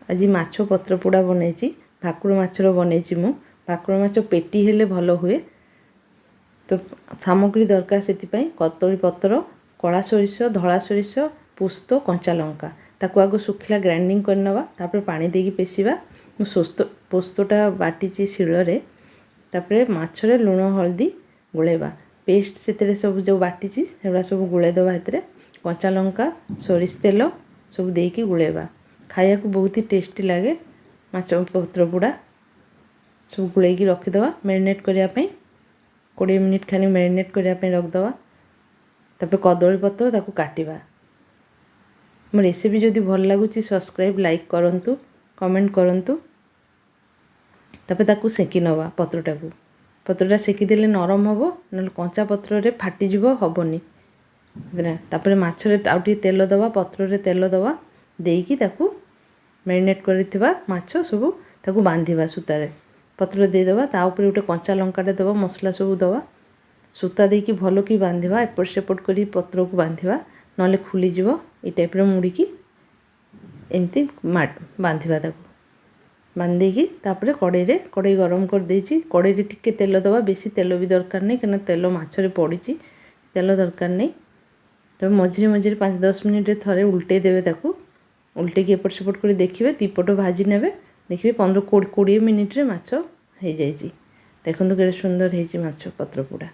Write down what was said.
आज माछ पत्र पोड़ा बनई भाकुर माछर बनई मु भाकुर माछ पेटी हेले भल हुए। तो सामग्री दरकार से कदली पत्र कला सोरिष धला सोरिष पुस्त कंचा लंका ताकू आग सुखिला ग्राइंडिंग करनवा तापर पानी देकी पेशिबा। पोस्तटा बाटी शिଳରେ तापर माछरे लुण हल्दी गुलेबा पेस्ट से सब जो बाटी से सब गुलेदवा हेतरे कंचा लंका सोरिष तेल सब देकी गुलेबा खाया को बहुत ही टेस्टी लगे। माछ पत्र पोड़ा सब गुलैकी रखीदवा मैरिनेट करने 20 मिनिट खानी मैरिनेट करने रखदवा। तापर कदली पत्र ताकू काटिबा। मो रेसिपी जदि भल लगुच सब्सक्राइब लाइक करंतु कमेंट करंतु। तापर ताकू सेकी नवा पत्रटा सेकीदेले नरम हम ना कंचा पत्र रे फाटीजिव हबनी। तापर माछरे आउ टिके तेल दवा पत्र रे तेल दवा देकी ताकू मैरिनेट करिथिबा माछ सब ताकू बांधिबा सूतारे पत्र देदेबा ता ऊपर गोटे कंचा लंकाटे देबा मसला सब दवा सूता देकी भल कि बांधिबा एपट सेपट करी पत्र को बांधिबा नले खुलीजिव ए टाइप मुड़ीकी एमती बांधिबा ताकू बांधेकी तापर कड़ाई गरम कर देछि कड़ाई टिके तेल दवा बेसी तेल भी दरकार नहीं कहीं तेल माछरे पड़ी तेल दरकार नहीं। तब मझे मझे 5-10 मिनिट थे उल्टे देवे ताकू उल्टे एपट सेपट कर देखिए दीपट भाजी ने देखिए 15-20 मिनिट रे माछ हो जाइए। देखो केते सुंदर है माछ पत्र पोड़ा।